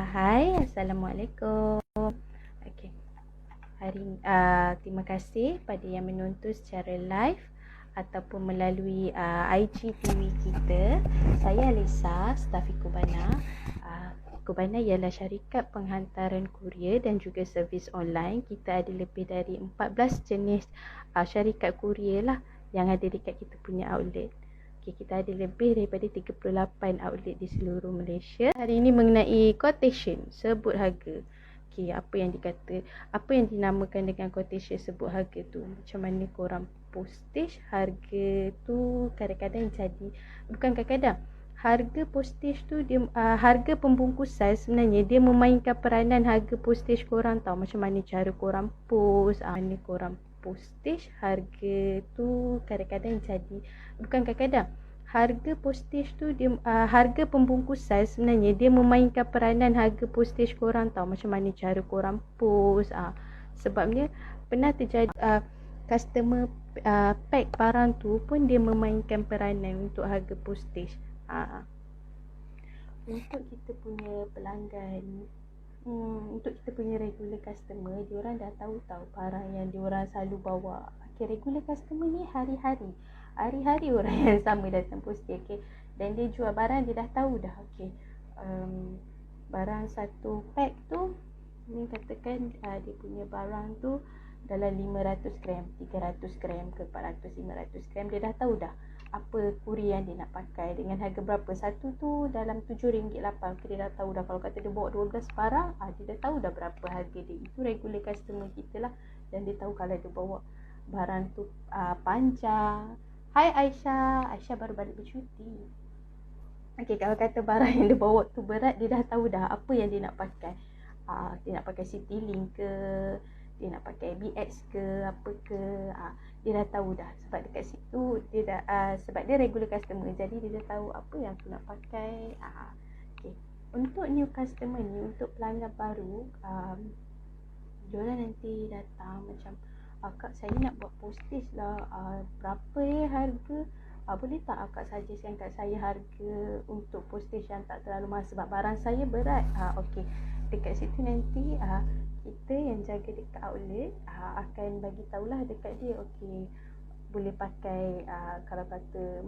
Hai, Assalamualaikum. Okey. Terima kasih pada yang menonton secara live ataupun melalui IGTV kita. Saya Alisa, staf Ikubana. Ikubana ialah syarikat penghantaran kurier dan juga servis online. Kita ada lebih dari 14 jenis syarikat kurier lah yang ada dekat kita punya outlet. Kita ada lebih daripada 38 outlet di seluruh Malaysia. Hari ini mengenai quotation, sebut harga. Apa yang dikata, apa yang dinamakan dengan quotation sebut harga tu. Macam mana korang postage harga tu kadang-kadang jadi, bukan kadang-kadang. Harga postage tu dia harga pembungkusan sebenarnya dia memainkan peranan harga postage korang tau. Macam mana cara korang post, mana korang postage harga tu kadang-kadang jadi, bukan kadang-kadang. Harga postage tu dia harga pembungkusan sebenarnya dia memainkan peranan harga postage korang tau. Macam mana cara korang post. Sebabnya pernah terjadi customer pack barang tu pun dia memainkan peranan untuk harga postage. Untuk kita punya pelanggan, untuk kita punya regular customer, diorang dah tahu barang yang diorang selalu bawa. Regular customer ni hari-hari orang yang sama datang postage. Dan dia jual barang, dia dah tahu dah. Barang satu pack tu ni katakan dia punya barang tu dalam 500 gram, 300 gram ke 400, 500 gram. Dia dah tahu dah apa kurier yang dia nak pakai dengan harga berapa. Satu tu dalam RM7.8. Dia dah tahu dah. Kalau kata dia bawa 12 barang, dia dah tahu dah berapa harga dia. Itu regular customer kita lah. Dan dia tahu kalau dia bawa barang tu panjang. Hai Aisyah baru balik bercuti. Kalau kata barang yang dia bawa tu berat, dia dah tahu dah apa yang dia nak pakai. Dia nak pakai Citylink ke, dia nak pakai ABX ke, apa ke. Dia dah tahu dah. Sebab dekat situ dia dah sebab dia regular customer, jadi dia dah tahu apa yang aku nak pakai. Untuk new customer ni, untuk pelanggan baru, diorang nanti datang macam, Kak saya nak buat postage lah, berapa harga? Boleh tak akak suggestkan kat saya harga untuk postage yang tak terlalu mahal sebab barang saya berat. Dekat situ nanti kita yang jaga dekat outlet akan bagi tahulah dekat dia. Boleh pakai kalau kata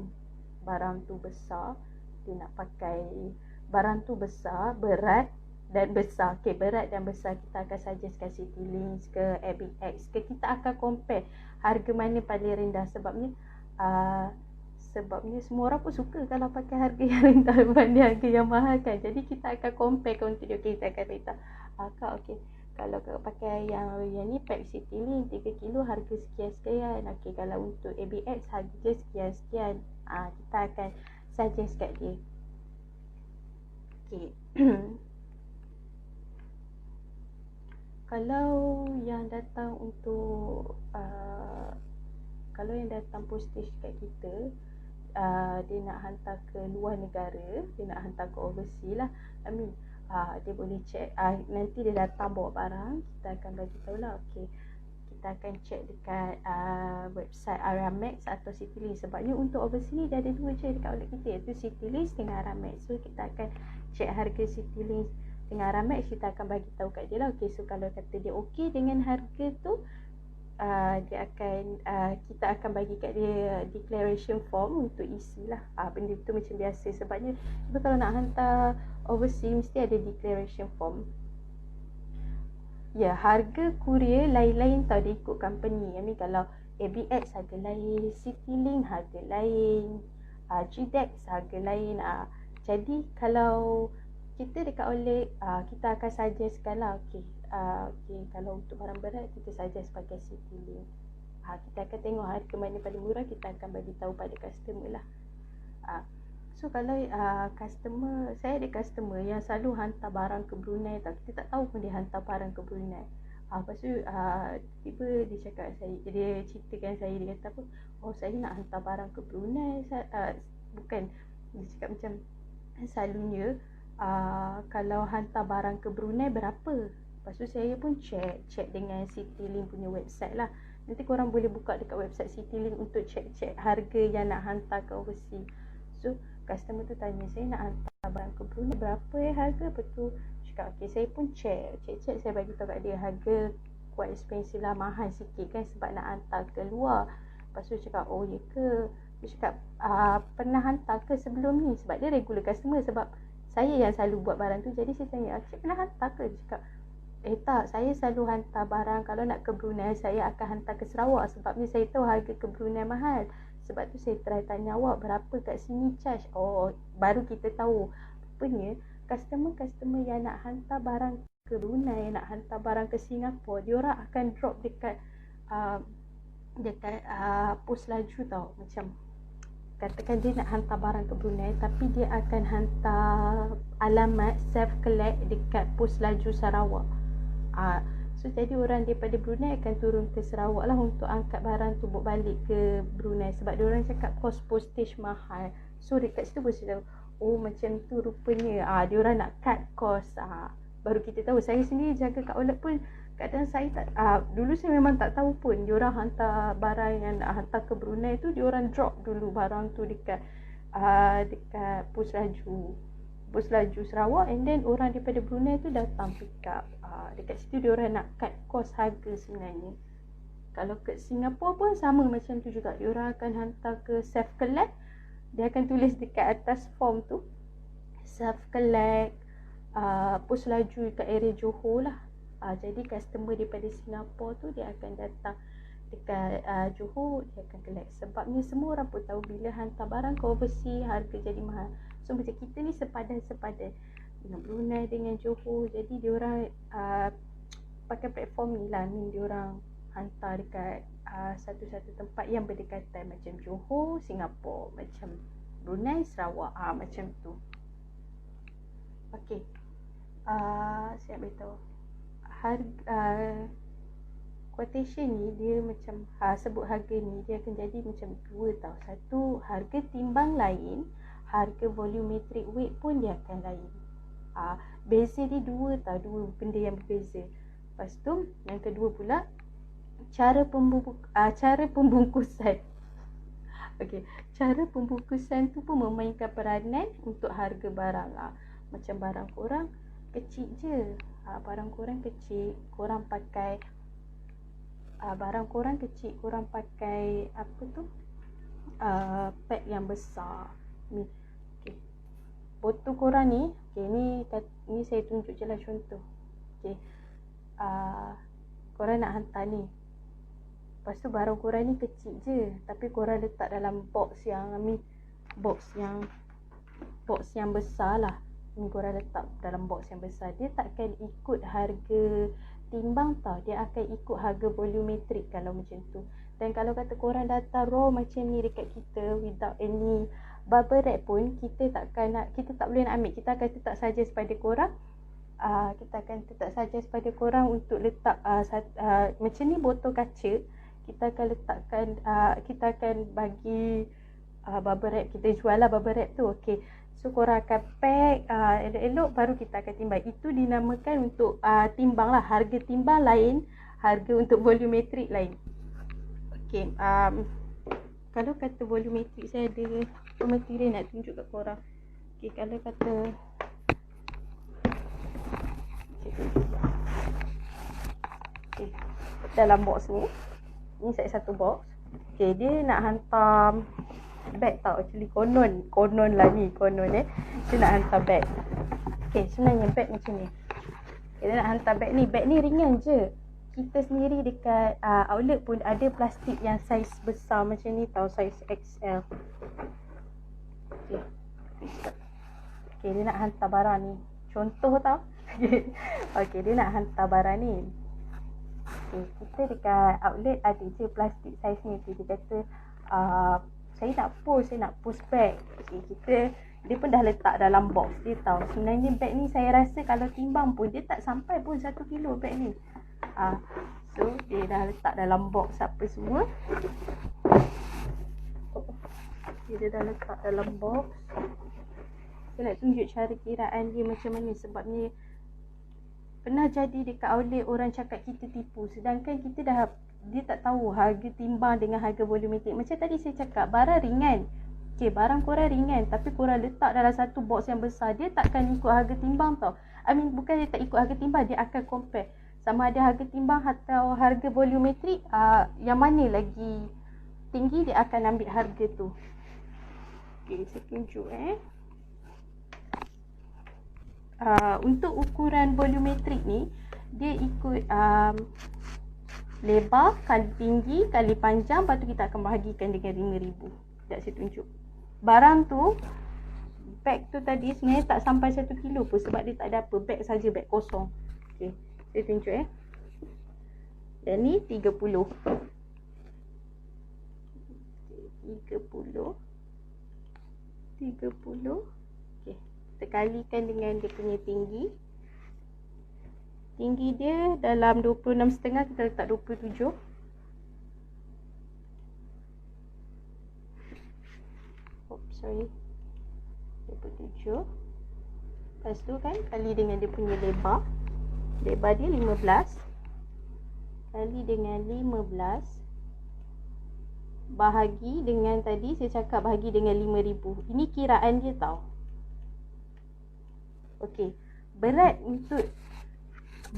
barang tu besar, dia nak pakai barang tu besar, berat dan besar. Berat dan besar kita akan suggestkan Citylink ke ABX ke. Kita akan compare harga mana paling rendah. Sebabnya semua orang pun suka kalau pakai harga yang rendah berbanding harga yang mahal kan. Jadi kita akan compare untuk dia. Kita akan beritahu, Kak kalau kau pakai yang ni pack Citylink 3 kilo harga sekian-sekian. Kalau untuk ABX harga je sekian-sekian. Kita akan suggest kat dia. Kalau yang datang untuk kalau yang datang postage kat kita, dia nak hantar ke luar negara, dia nak hantar ke overseas lah. Dia boleh check, nanti dia datang bawa barang, kita akan bagi tahu lah. Kita akan check dekat website Aramex atau Citylink. Sebabnya untuk overseas ni dia ada dua je dekat outlet kita, iaitu Citylink dengan Aramex. So kita akan check harga Citylink dengan Aramex, kita akan bagi tahu kat dia lah. So kalau kata dia okey dengan harga tu, dia akan kita akan bagi kat dia declaration form untuk isi lah. Benda tu macam biasa. Sebabnya kalau nak hantar overseas mesti ada declaration form. Harga kurier lain-lain tau, dia ikut company. Kalau ABX harga lain, Citylink harga lain, GDEX harga lain. Jadi kalau kita dekat outlet, kita akan suggestkan lah. Kalau untuk barang berat kita suggest pakai Citylink. Kita akan tengok harga mana paling murah, kita akan bagi tahu pada customer lah. So kalau customer, saya ada customer yang selalu hantar barang ke Brunei tau. Kita tak tahu pun dia hantar barang ke Brunei. Lepas tu tiba dia cakap saya, dia ceritakan saya, dia kata apa, saya nak hantar barang ke Brunei. Bukan, dia cakap macam selalunya kalau hantar barang ke Brunei berapa. Lepas tu saya pun check dengan Citylink punya website lah. Nanti korang boleh buka dekat website Citylink untuk check harga yang nak hantar ke overseas. So customer tu tanya, saya nak hantar barang ke Brunei berapa harga? Lepas tu cakap, okay, saya pun check, saya bagi tahu kat dia harga quite expensive lah, mahal sikit kan sebab nak hantar ke luar. Lepas tu cakap, oh ya ke? Dia cakap, pernah hantar ke sebelum ni? Sebab dia regular customer, sebab saya yang selalu buat barang tu. Jadi saya tanya, cik pernah hantar ke? Dia cakap, tak, saya selalu hantar barang. Kalau nak ke Brunei, saya akan hantar ke Sarawak. Sebabnya saya tahu harga ke Brunei mahal. Sebab tu saya try tanya awak, berapa kat sini charge? Oh, baru kita tahu. Rupanya customer yang nak hantar barang ke Brunei, nak hantar barang ke Singapura, diorang akan drop dekat pos laju tau. Macam katakan dia nak hantar barang ke Brunei, tapi dia akan hantar alamat self collect dekat pos laju Sarawak. So jadi orang daripada Brunei akan turun ke Sarawak lah untuk angkat barang tu bawa balik ke Brunei. Sebab diorang cakap cost postage mahal. So dekat situ pun saya tahu, oh macam tu rupanya diorang nak cut cost. Baru kita tahu. Saya sendiri jaga kat outlet pun kadang saya tak, dulu saya memang tak tahu pun diorang hantar barang yang nak hantar ke Brunei tu, diorang drop dulu barang tu dekat pos laju Sarawak, and then orang daripada Brunei tu datang pick up. Dekat situ diorang nak cut cost harga sebenarnya. Kalau ke Singapura pun sama macam tu juga, diorang akan hantar ke self collect. Dia akan tulis dekat atas form tu self collect, pos laju kat area Johor lah. Jadi customer daripada Singapura tu dia akan datang dekat Johor, dia akan collect. Sebabnya semua orang pun tahu bila hantar barang ke overseas harga jadi mahal. So macam kita ni sepadan dengan Brunei, dengan Johor. Jadi diorang pakai platform ni lah, ni diorang hantar dekat satu-satu tempat yang berdekatan, macam Johor, Singapura, macam Brunei, Sarawak, macam tu. Okay, saya nak beritahu harga quotation ni dia macam sebut harga ni dia akan jadi macam dua tau. Satu, harga timbang lain, harga volumetric weight pun dia akan lain. Beza dia dua tau, dua benda yang berbeza. Lepas tu yang kedua pula, cara pembungkusan. Okey, cara pembungkusan tu pun memainkan peranan untuk harga barang. Macam barang korang kecil je, barang korang kecil, korang pakai korang pakai apa tu, pack yang besar ni. Okay, botol korang ni, okay, ni saya tunjuk je lah contoh. Okay, korang nak hantar ni, lepas tu barang korang ni kecil je, tapi korang letak dalam box yang besar lah. Ni korang letak dalam box yang besar, dia takkan ikut harga timbang tau, dia akan ikut harga volumetric kalau macam tu. Dan kalau kata korang datang raw macam ni dekat kita without any bubble wrap pun, kita tak boleh nak ambil. Kita akan letak suggest pada korang, untuk letak macam ni botol kaca, kita akan letakkan, kita akan bagi bubble wrap, kita jual lah bubble wrap tu. Okay, so korang akan pack elok-elok, baru kita akan timbang. Itu dinamakan untuk timbang lah. Harga timbang lain, harga untuk volumetric lain. Okay, kalau kata volumetric, saya ada material nak tunjuk kat korang. Okay, kalau kata okay, dalam box ni saya satu box. Okay, dia nak hantar bag tau. Actually konon lah ni, dia nak hantar bag. Okay, sebenarnya bag macam ni. Okay, dia nak hantar bag ni ringan je. Kita sendiri dekat outlet pun ada plastik yang saiz besar macam ni tau, saiz XL. Okay, dia nak hantar barang ni, contoh tau. Okay, dia nak hantar barang ni. Okay, kita dekat outlet ada je plastik saiz ni. Okay, dia kata saya nak post bag. Okay, dia pun dah letak dalam box dia tau. Sebenarnya bag ni saya rasa kalau timbang pun dia tak sampai pun 1 kilo bag ni. So dia dah letak dalam box apa semua. Dia dah letak dalam box. Saya nak tunjuk cara kiraan dia macam mana. Sebabnya pernah jadi dekat outlet orang cakap kita tipu, sedangkan dia tak tahu harga timbang dengan harga volumetric. Macam tadi saya cakap, barang ringan. Okay, barang korang ringan, tapi korang letak dalam satu box yang besar, dia takkan ikut harga timbang tau. bukan dia tak ikut harga timbang, dia akan compare sama ada harga timbang atau harga volumetrik, yang mana lagi tinggi dia akan ambil harga tu. Okay, saya tunjuk untuk ukuran volumetrik ni dia ikut lebar kali tinggi kali panjang, lepas tu kita akan bahagikan dengan 5,000. Sekejap saya tunjuk. Barang tu, beg tu tadi sebenarnya tak sampai 1 kilo pun sebab dia tak ada apa, beg saja, beg kosong. Okay, saya tunjuk yang ni 30. 30. Okay, kita kalikan dengan dia punya tinggi. Tinggi dia dalam 26,5, kita letak 27. Sorry, 27. Lepas tu kan kali dengan dia punya lebar. Lebar dia 15 kali dengan 15 bahagi dengan tadi saya cakap bahagi dengan 5,000. Ini kiraan dia tau. Okey, berat untuk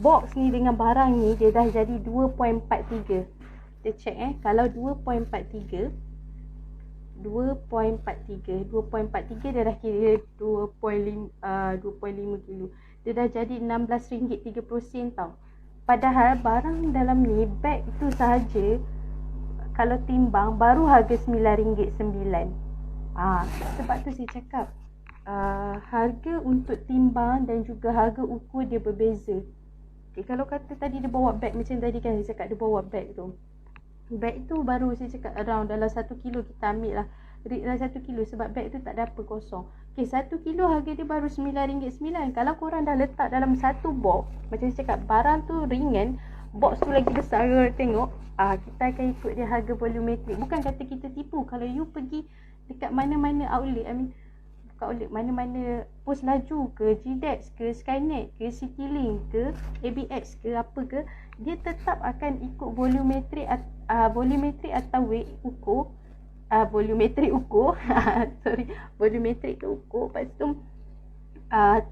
box ni dengan barang ni dia dah jadi 2.43. Kita check kalau 2.43 dia dah kira 2.5 kilo. Dia dah jadi RM16.30 tau. Padahal barang dalam ni, beg tu sahaja kalau timbang baru harga RM9.9. Sebab tu saya cakap harga untuk timbang dan juga harga ukur dia berbeza. Okay, kalau kata tadi dia bawa beg macam tadi kan saya cakap dia bawa beg tu. Beg tu baru saya cakap around dalam 1 kilo kita ambil lah. Dalam 1 kilo sebab beg tu tak ada apa, kosong. Okay, 1 kilo harga dia baru RM9.9. Kalau korang dah letak dalam satu box, macam saya cakap barang tu ringan, box tu lagi besar, korang tengok, kita akan ikut dia harga volumetrik. Bukan kata kita tipu. Kalau you pergi dekat mana-mana outlet, mana-mana pos laju ke, GDEX ke, Skynet ke, Citylink ke, ABX ke, apa ke, dia tetap akan ikut volumetrik atau weight ukur. Volumetrik ukur volumetrik tu ukur. Lepas tu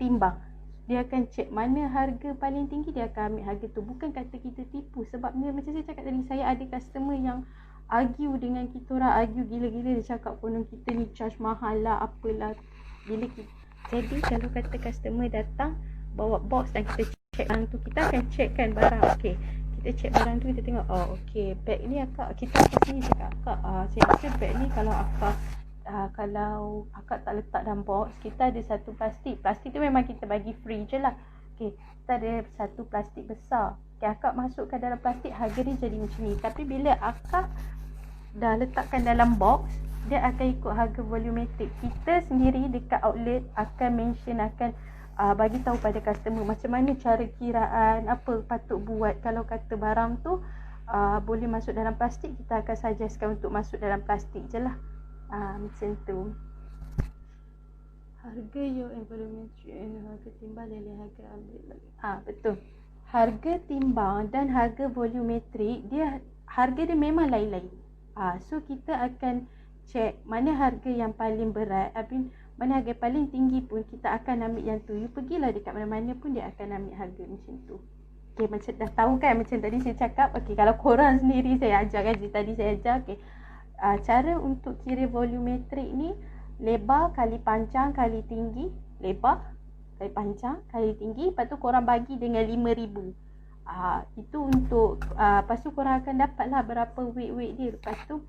timbang. Dia akan cek mana harga paling tinggi, dia akan ambil harga tu. Bukan kata kita tipu. Sebab macam saya cakap tadi, saya ada customer yang argue dengan kita orang, argue gila-gila. Dia cakap konon kita ni charge mahal lah, apalah. Jadi kalau kata customer datang bawa box dan kita check barang tu, kita akan checkkan barang. Okay, kita check barang tu, kita tengok, okay, beg ni akak, kita akan sini cakap, akak, saya rasa beg ni kalau akak tak letak dalam box, kita ada satu plastik tu memang kita bagi free je lah. Okay, kita ada satu plastik besar. Okay, akak masukkan dalam plastik, harga dia jadi macam ni. Tapi bila akak dah letakkan dalam box, dia akan ikut harga volumetrik. Kita sendiri dekat outlet akan mention, akan bagi tahu pada customer macam mana cara kiraan, apa patut buat. Kalau kata barang tu boleh masuk dalam plastik, kita akan suggestkan untuk masuk dalam plastik je lah. Macam tu. Harga volumetrik, harga timbang dan harga ambil balik. Betul. Harga timbang dan harga volumetrik harga dia memang lain-lain. So kita akan check mana harga yang paling berat, mana harga paling tinggi pun kita akan ambil yang tu. You pergilah dekat mana-mana pun dia akan ambil harga macam tu. Okay, macam dah tahu kan macam tadi saya cakap. Okay, kalau korang sendiri saya ajar kan, tadi saya ajar. Okay, cara untuk kira volumetrik ni, lebar kali panjang kali tinggi. Lebar kali panjang kali tinggi. Lepas tu korang bagi dengan 5,000. Itu untuk lepas tu korang akan dapat lah berapa weight dia. Lepas tu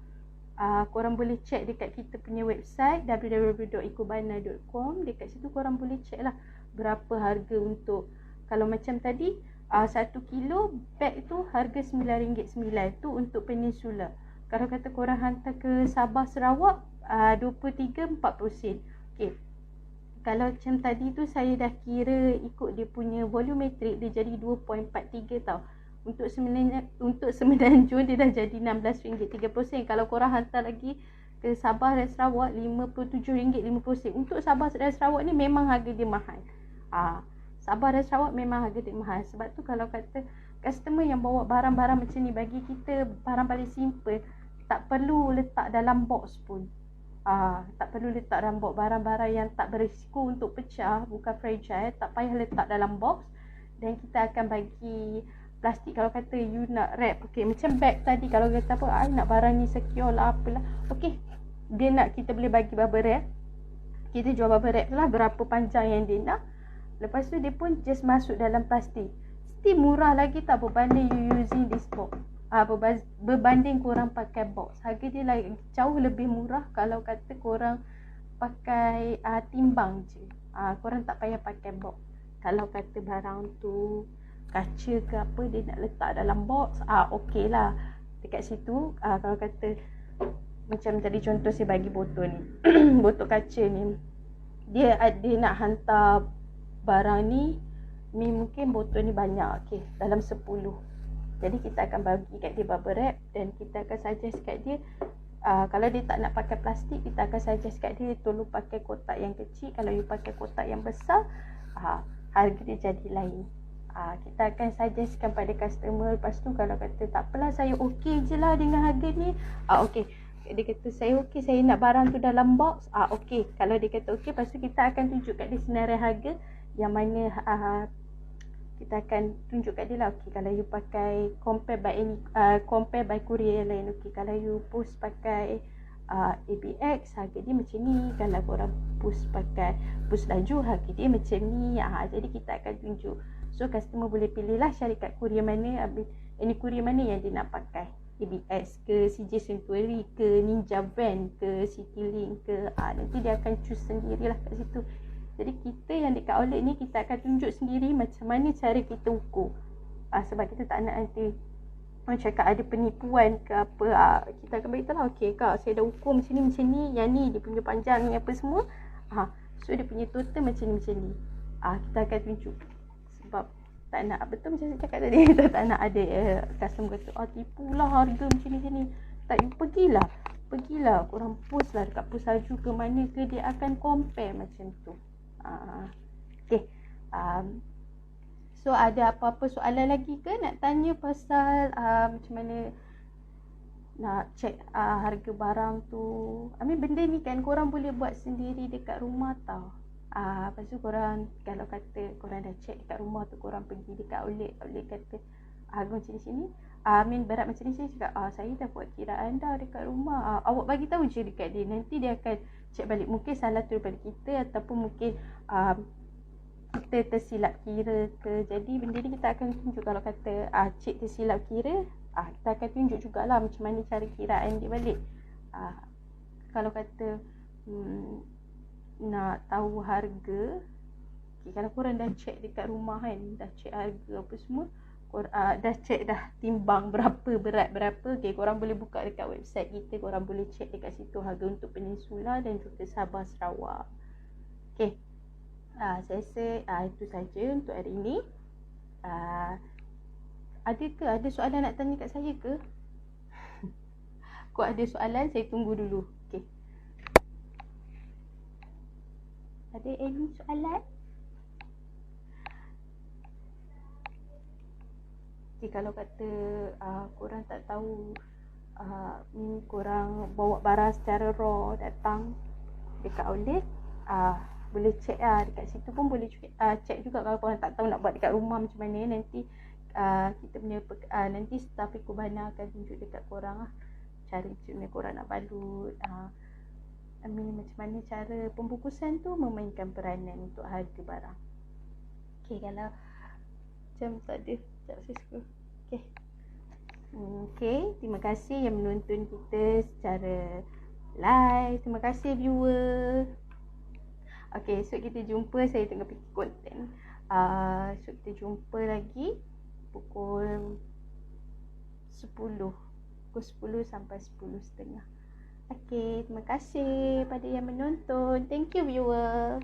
korang boleh check dekat kita punya website www.ecobana.com. Dekat situ korang boleh check lah berapa harga untuk, kalau macam tadi 1 kilo beg tu harga RM9.9. Tu untuk Peninsula. Kalau kata korang hantar ke Sabah Sarawak 23-40 sen. Okay, kalau macam tadi tu saya dah kira ikut dia punya volumetrik, dia jadi 2.43 tau. Untuk Semenanjung dia dah jadi RM16.30. Kalau korang hantar lagi ke Sabah dan Sarawak RM57.50. Untuk Sabah dan Sarawak ni memang harga dia mahal. Sabah dan Sarawak memang harga dia mahal. Sebab tu kalau kata customer yang bawa barang-barang macam ni, bagi kita barang paling simple, tak perlu letak dalam box pun. Tak perlu letak dalam box. Barang-barang yang tak berisiko untuk pecah, bukan fragile, tak payah letak dalam box. Dan kita akan bagi plastik. Kalau kata you nak wrap, okay, macam bag tadi, kalau kata apa, nak barang ni secure lah, apalah, okay, dia nak, kita boleh bagi bubble wrap. Kita jual bubble wrap lah berapa panjang yang dia nak. Lepas tu dia pun just masuk dalam plastik. Still murah lagi tak berbanding you using this box. Berbanding korang pakai box. Harga dia lagi jauh lebih murah kalau kata korang pakai timbang je. Korang tak payah pakai box. Kalau kata barang tu kaca ke apa, dia nak letak dalam box, okey lah. Dekat situ, kalau kata macam tadi contoh saya bagi botol ni. Botol kaca ni, dia nak hantar barang ni mungkin botol ni banyak, okay, dalam 10. Jadi kita akan bagi kat dia bubble wrap. Dan kita akan suggest kat dia, kalau dia tak nak pakai plastik, kita akan suggest kat dia tolong pakai kotak yang kecil. Kalau you pakai kotak yang besar, harga dia jadi lain. Kita akan suggestkan pada customer. Lepas tu kalau kata tak apalah, saya okey je lah dengan harga ni, okey, dia kata saya okey, saya nak barang tu dalam box, okey. Kalau dia kata okey, lepas tu kita akan tunjuk kat dia senarai harga yang mana kita akan tunjuk kat dia lah. Okey, kalau you pakai compare by courier yang lain, okey, kalau you post pakai ABX, harga dia macam ni. Kalau korang post pakai post laju, harga dia macam ni. Jadi kita akan tunjuk. So customer boleh pilih lah syarikat courier mana, ini courier mana yang dia nak pakai, ABX ke, CJ Century ke, Ninja Van ke, Citylink ke. Nanti dia akan choose sendirilah kat situ. Jadi kita yang dekat outlet ni, kita akan tunjuk sendiri macam mana cara kita ukur. Sebab kita tak nak nanti orang cakap ada penipuan ke apa. Kita akan beritahu lah, okey kak, saya dah ukur macam ni, yang ni dia punya panjang ni apa semua. So dia punya total macam ni. Kita akan tunjuk. Sebab tak nak, betul macam saya cakap tadi, kita tak nak ada customer kata tipulah harga macam ni. Tak, you pergilah korang post lah dekat post laju ke mana ke, dia akan compare macam tu. Okay, so ada apa-apa soalan lagi ke nak tanya pasal macam mana nak check harga barang tu? Benda ni kan korang boleh buat sendiri dekat rumah tau. Lepas tu korang, kalau kata korang dah check dekat rumah tu, korang pergi dekat outlet kata harga macam ni sini, berat macam ni, saya cakap saya dah buat kiraan dah dekat rumah, awak bagi tahu je dekat dia, nanti dia akan check balik. Mungkin salah tu daripada kita, ataupun mungkin kita tersilap kira ke. Jadi benda ni kita akan tunjuk. Kalau kata cik tersilap kira, kita akan tunjuk jugalah macam mana cara kiraan dia balik. Kalau kata nak tahu harga, kalau korang dah check dekat rumah kan, dah check harga apa semua, dah check dah timbang berapa, berat berapa, korang boleh buka dekat website kita, korang boleh check dekat situ harga untuk Peninsula dan juga Sabah Sarawak. Saya rasa itu saja untuk hari ini. Ada soalan nak tanya kat saya ke? Kau ada soalan, saya tunggu dulu. Ada any soalan? Kalau kata korang tak tahu, korang bawa barang secara raw datang dekat outlet, boleh check dekat situ pun boleh check juga. Kalau korang tak tahu nak buat dekat rumah macam mana, nanti kita punya nanti staff Ekobana akan tunjuk dekat korang cara macam mana korang nak balut, macam mana cara pembungkusan tu memainkan peranan untuk harga barang. Kalau macam tak ada, sekejap saya suka. Terima kasih yang menonton kita secara live. Terima kasih viewer. So kita jumpa, saya tengah fikir konten. So kita jumpa lagi pukul 10 sampai 10.30. Terima kasih pada yang menonton. Thank you viewer.